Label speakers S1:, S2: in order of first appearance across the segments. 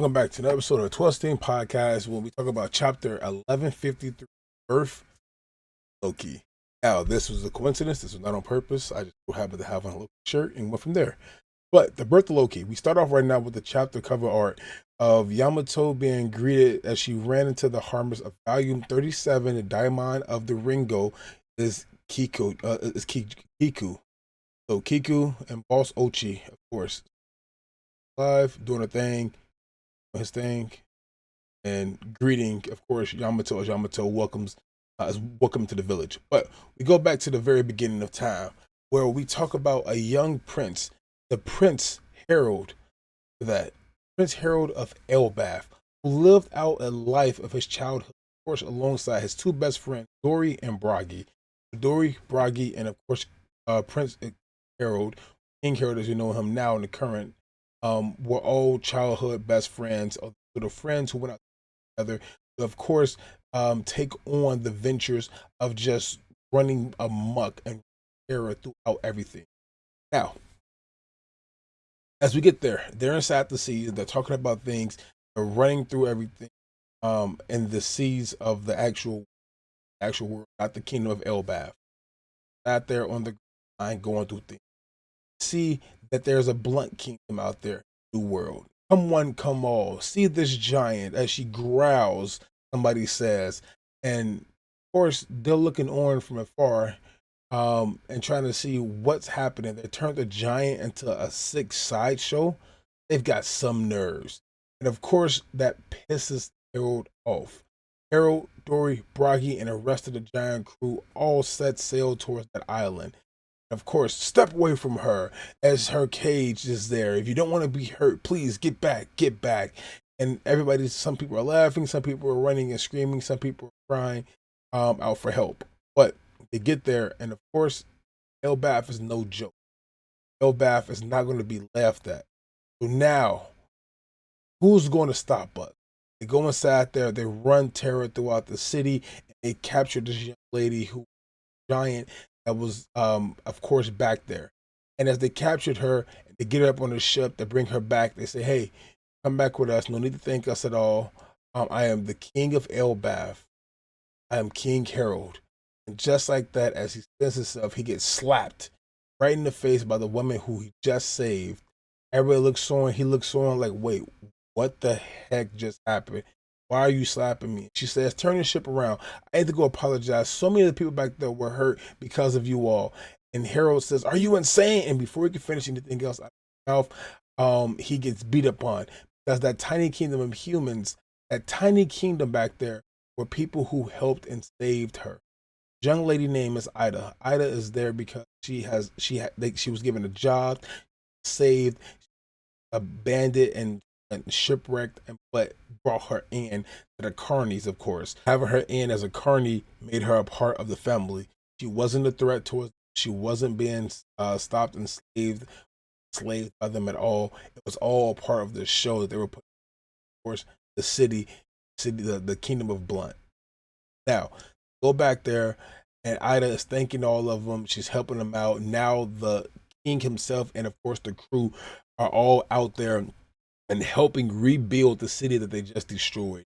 S1: Welcome back to another episode of the 12 Steam Podcast when we talk about chapter 1153, Birth Loki. Now, this was a coincidence. This was not on purpose. I just so happened to have on a Loki shirt and went from there. But the birth of Loki, we start off right now with the chapter cover art of Yamato being greeted as she ran into the harvest of volume 37. The diamond of the Ringo is Kiku. So Kiku and Boss Ochi, of course, live doing a thing, his thing, and greeting, of course, Yamato as Yamato welcomes welcome to the village. But we go back to the very beginning of time where we talk about a young prince, the Prince Harold, that Prince Harold of Elbaf, who lived out a life of his childhood, of course, alongside his two best friends, Dory and Bragi. Dory, Bragi, and of course, Prince Harold, King Harold, as you know him now in the current, were all childhood best friends, or the friends who went out together to, of course, take on the ventures of just running amok and terror throughout everything. Now, as we get there, they're inside the seas. They're talking about things. They're running through everything, in the seas of the actual world, not the kingdom of Elbaf. Out there on the line, going through things. See that there's a blunt kingdom out there, new world. Come one, come all. See this giant as she growls, somebody says. And of course, they're looking on from afar, and trying to see what's happening. They turned the giant into a sick sideshow. They've got some nerves. And of course, that pisses Harold off. Harold, Dory, Bragi, and the rest of the giant crew all set sail towards that island. Of course, step away from her as her cage is there. If you don't want to be hurt, please get back, get back. And everybody, some people are laughing, some people are running and screaming, some people are crying out for help. But they get there, and of course, Elbaf is no joke. Elbaf is not going to be laughed at. So now, who's going to stop us? They go inside there, they run terror throughout the city, and they capture this young lady who giant that was of course back there. And as they captured her, they get her up on the ship, they bring her back, they say, hey, come back with us, no need to thank us at all. I am the king of Elbaf. I am King Harold. And just like that, as he says himself, he gets slapped right in the face by the woman who he just saved. Everybody looks on, he looks on like, wait, what the heck just happened? Why are you slapping me? She says, turn your ship around. I had to go apologize. So many of the people back there were hurt because of you all. And Harold says, are you insane? And before he can finish anything else out of his mouth, he gets beat upon. Because that tiny kingdom of humans, that tiny kingdom back there, were people who helped and saved her. Young lady name is Ida. Ida is there because she was given a job, saved a bandit and shipwrecked, and but brought her in to the Carnies, of course. Having her in as a Carney made her a part of the family. She wasn't a threat towards them. She wasn't being stopped and slaved by them at all. It was all part of the show that they were putting, of course, the kingdom of Blunt. Now, go back there, and Ida is thanking all of them. She's helping them out. Now the king himself and of course the crew are all out there and helping rebuild the city that they just destroyed,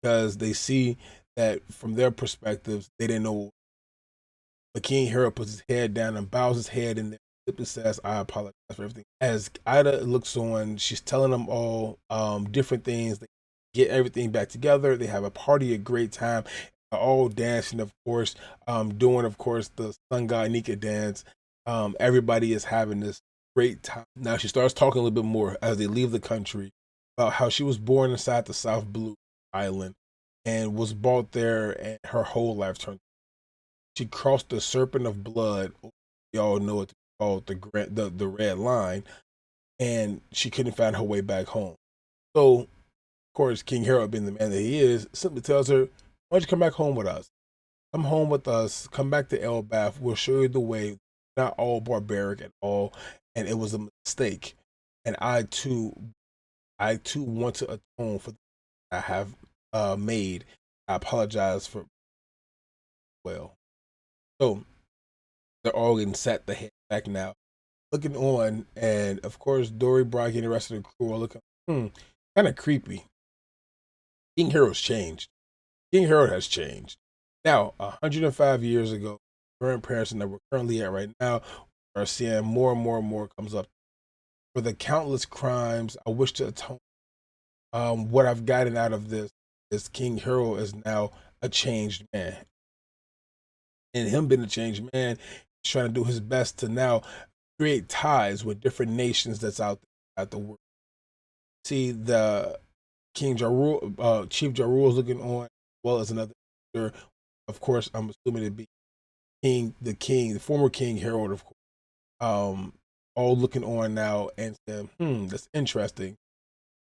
S1: because they see that from their perspectives, they didn't know. But King Harold puts his head down and bows his head in there and says, I apologize for everything. As Ida looks on, she's telling them all different things. They get everything back together. They have a party, a great time. They're all dancing, of course, doing, of course, the Sun God Nika dance. Everybody is having this great time. Now she starts talking a little bit more as they leave the country about how she was born inside the South Blue Island and was brought there, and her whole life turned. She crossed the Serpent of Blood. Y'all know it called the Red Line, and she couldn't find her way back home. So, of course, King Harold, being the man that he is, simply tells her, "Why don't you come back home with us? Come home with us. Come back to Elbaf. We'll show you the way. Not all barbaric at all, and it was a mistake. And I too want to atone for the I have made. I apologize for well." So they're all getting set the head back now, looking on, and of course Dory, Bragi, and the rest of the crew are looking. kind of creepy. King Harold's changed. King Harold has changed. Now, 105 years ago, current parenting that we're currently at right now, are seeing more and more and more comes up. For the countless crimes I wish to atone, what I've gotten out of this is King Harold is now a changed man. And him being a changed man, he's trying to do his best to now create ties with different nations that's out there at the world. See the King Jarul, Chief Jarul is looking on, as well as another. Of course, I'm assuming it'd be the former King Harold, of course. All looking on now and saying, that's interesting.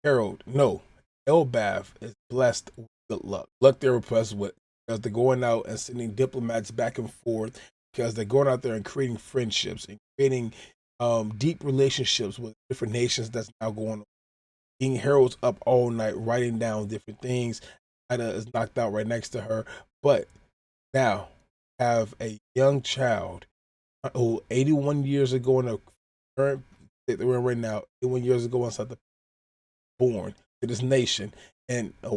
S1: Harold, no, Elbath is blessed with good luck. Luck they're blessed with because they're going out and sending diplomats back and forth because they're going out there and creating friendships and creating deep relationships with different nations that's now going on. King Harold's up all night writing down different things. Ida is knocked out right next to her, but now have a young child who 81 years ago in the current state that we're in right now, 81 years ago inside the born to this nation, and no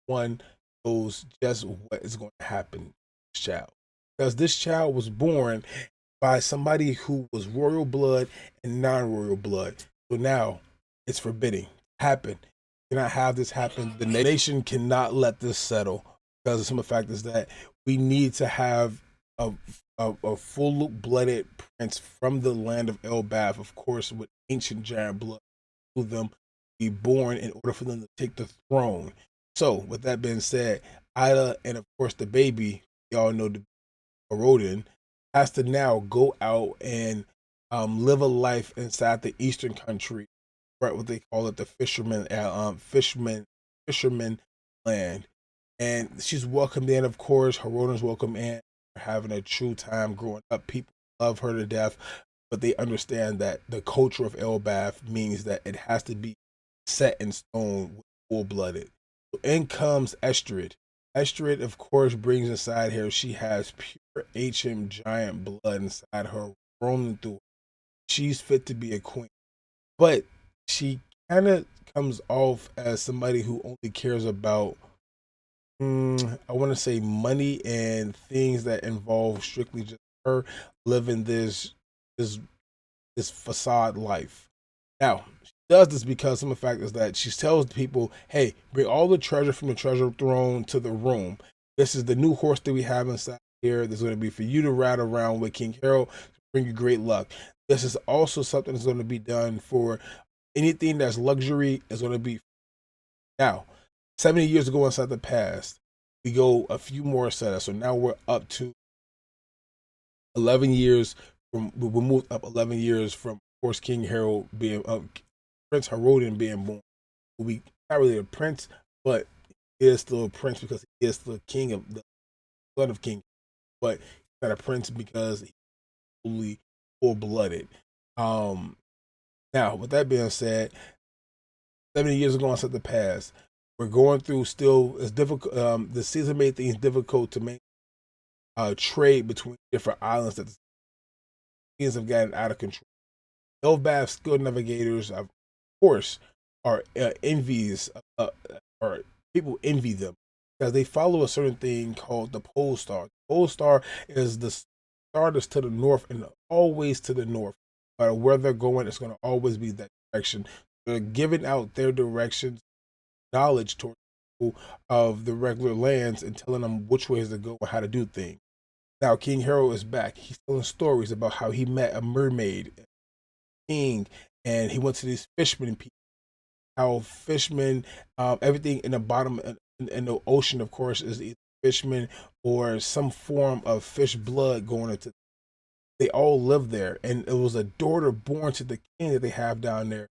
S1: one knows just what is going to happen to this child because this child was born by somebody who was royal blood and non-royal blood. So now it's forbidding to happen. Cannot have this happen. The nation cannot let this settle because of some of the fact is that we need to have a a full-blooded prince from the land of Elbath, of course, with ancient giant blood to them be born in order for them to take the throne. So, with that being said, Ida and of course the baby, y'all know the Rodin, has to now go out and live a life inside the eastern country, right? What they call it, the fisherman land. And she's welcomed in, of course. Her Rodin's welcome in, having a true time growing up. People love her to death, but they understand that the culture of Elbath means that it has to be set in stone, full blooded. So in comes Estrid. Estrid, of course, brings inside her, she has pure ancient giant blood inside her, rolling through. She's fit to be a queen. But she kind of comes off as somebody who only cares about, I want to say, money and things that involve strictly just her living this this facade life. Now, she does this because some of the fact is that she tells people, hey, bring all the treasure from the treasure throne to the room. This is the new horse that we have inside here. There's going to be for you to ride around with King Harold to bring you great luck. This is also something that's going to be done for anything that's luxury is going to be. Now, 70 years ago inside the past, we go a few more setups. So now we're up to 11 years we moved up 11 years from, of course, King Harold being Prince Harodin being born. We not really a prince, but he is still a prince because he is the king of the son of King. But he's not a prince because he's fully full blooded. Um, Now, with that being said, 70 years ago inside the past, we're going through still it's difficult. The season made things difficult to make trade between different islands that the things have gotten out of control. Elbaf skilled navigators, of course, are envious, or people envy them because they follow a certain thing called the pole star. The pole star is the star that's to the north and always to the north. No matter where they're going, it's going to always be that direction. They're giving out their directions, knowledge towards people of the regular lands and telling them which ways to go and how to do things. Now, King Harold is back. He's telling stories about how he met a mermaid king and he went to these fishermen people. How fishermen, everything in the bottom in the ocean, of course, is either fishermen or some form of fish blood going into. They all live there, and it was a daughter born to the king that they have down there,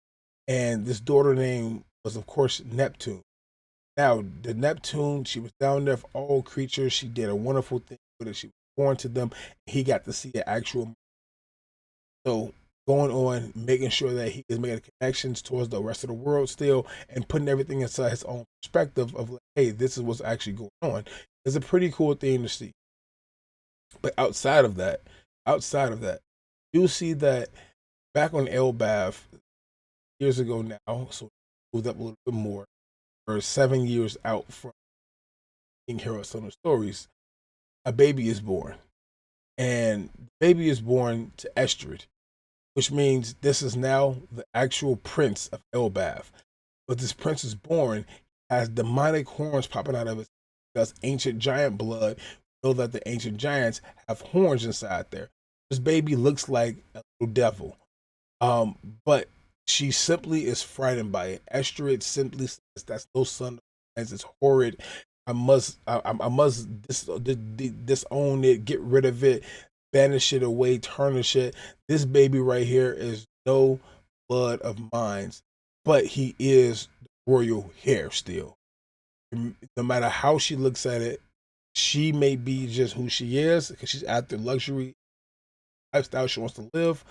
S1: and this daughter name was, of course, Neptune. Now, the Neptune, she was down there for all creatures. She did a wonderful thing with it. She was born to them. He got to see an actual. So going on, making sure that he is making connections towards the rest of the world still, and putting everything inside his own perspective of like, hey, this is what's actually going on. It's a pretty cool thing to see. But outside of that, you see that back on Elbath years ago now, so moved up a little bit more. Or 7 years out from King Harold's Summer Stories, a baby is born. And the baby is born to Estrid, which means this is now the actual prince of Elbaf. But this prince is born, has demonic horns popping out of his because ancient giant blood. Know that the ancient giants have horns inside there. This baby looks like a little devil. Um, but she simply is frightened by it. Estrid simply says, "That's no son of mine. It's horrid. I must disown it, get rid of it, banish it away, tarnish it. This baby right here is no blood of mine, but he is royal hair still. No matter how she looks at it, she may be just who she is because she's after luxury lifestyle she wants to live,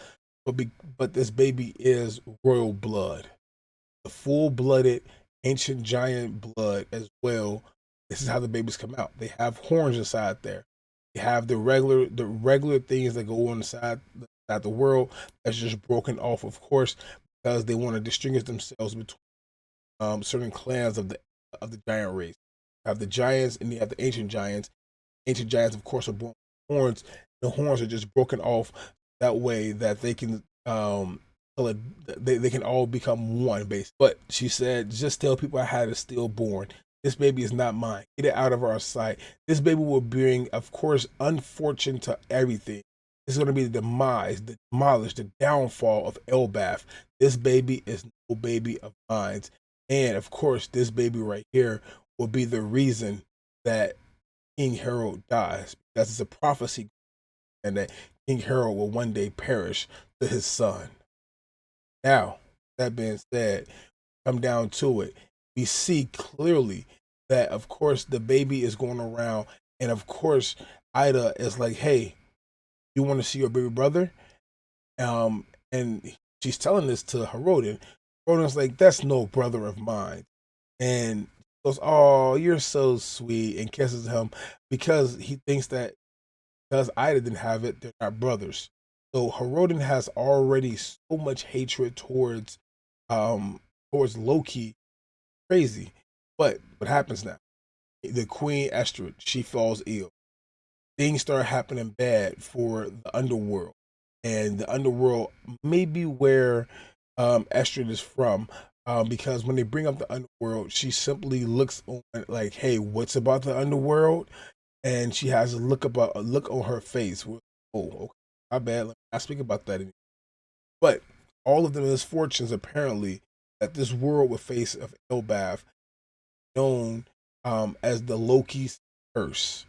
S1: but this baby is royal blood, the full-blooded ancient giant blood as well. This is how the babies come out. They have horns inside there. They have the regular things that go on inside the world that's just broken off, of course, because they want to distinguish themselves between certain clans of the giant race. You have the giants and you have the ancient giants. Ancient giants, of course, are born with horns. The horns are just broken off that way that they can they can all become one, basically. But she said, just tell people I had a stillborn. This baby is not mine. Get it out of our sight. This baby will bring, of course, unfortune to everything. This is going to be the demise, the demolish, the downfall of Elbaf. This baby is no baby of mine. And of course, this baby right here will be the reason that King Harold dies, because it's a prophecy and that King Harold will one day perish to his son. Now, that being said, come down to it, we see clearly that, of course, the baby is going around, and of course, Ida is like, "Hey, you want to see your baby brother?" And she's telling this to Herodin. Herodin's like, "That's no brother of mine," and goes, "Oh, you're so sweet," and kisses him because he thinks that because Ida didn't have it, they're not brothers. So Herodin has already so much hatred um towards Loki, crazy. But what happens now? The Queen Estrid, she falls ill. Things start happening bad for the underworld. And the underworld may be where Estrid is from. Because when they bring up the underworld, she simply looks on like, "Hey, what's about the underworld?" And she has a look on her face. Oh, okay, my bad. Let me not speak about that anymore. But all of the misfortunes apparently that this world would face of Elbaf, known as the Loki's curse,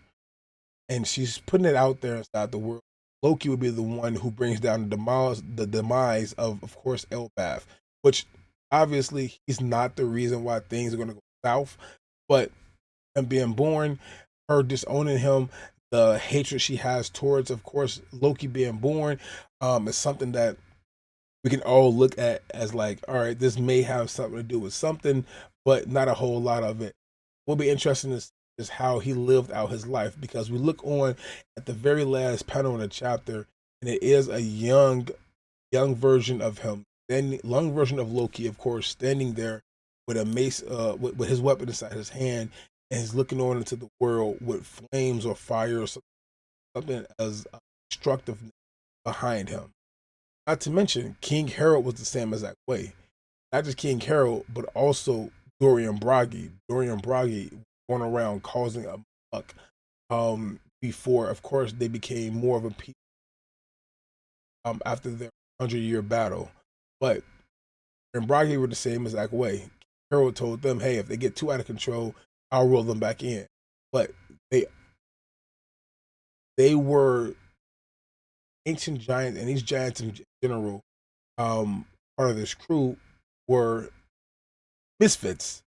S1: and she's putting it out there inside the world. Loki would be the one who brings down the demise of course, Elbaf, which obviously he's not the reason why things are going to go south, but him being born, her disowning him, the hatred she has towards, of course, Loki being born, is something that we can all look at as like, all right, this may have something to do with something, but not a whole lot of it. Will be interesting to see is how he lived out his life, because we look on at the very last panel in the chapter, and it is a young version of him, then young version of Loki, of course, standing there with a mace, with his weapon inside his hand, and he's looking on into the world with flames or fire or something as destructive behind him. Not to mention, King Harold was the same exact way. Not just King Harold, but also Dorian Bragi. Dorian Bragi going around causing a muck. Before, of course, they became more of a people after their 100-year battle. But and Bragi were the same exact way. Harold told them, "Hey, if they get too out of control, I'll roll them back in." But they they were ancient giants, and these giants in general, um, part of this crew, were misfits.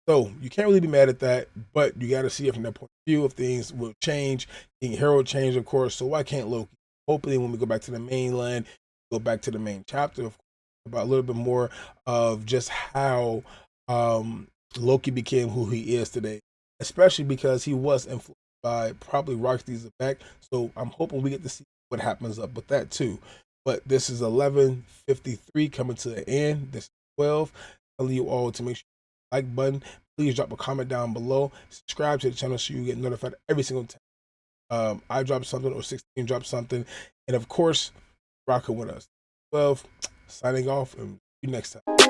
S1: So you can't really be mad at that, but you got to see it from that point of view. If things will change, King Harold changed, of course. So why can't Loki? Hopefully, when we go back to the mainland, go back to the main chapter, of course, about a little bit more of just how Loki became who he is today, especially because he was influenced by probably Rocksteady's effect. So I'm hoping we get to see what happens up with that too. But this is 11:53 coming to the end. This is 12. telling you all to make sure you like button. Please drop a comment down below. Subscribe to the channel so you get notified every single time I drop something or 16 drop something. And of course, rock it with us. 12, signing off, and see you next time.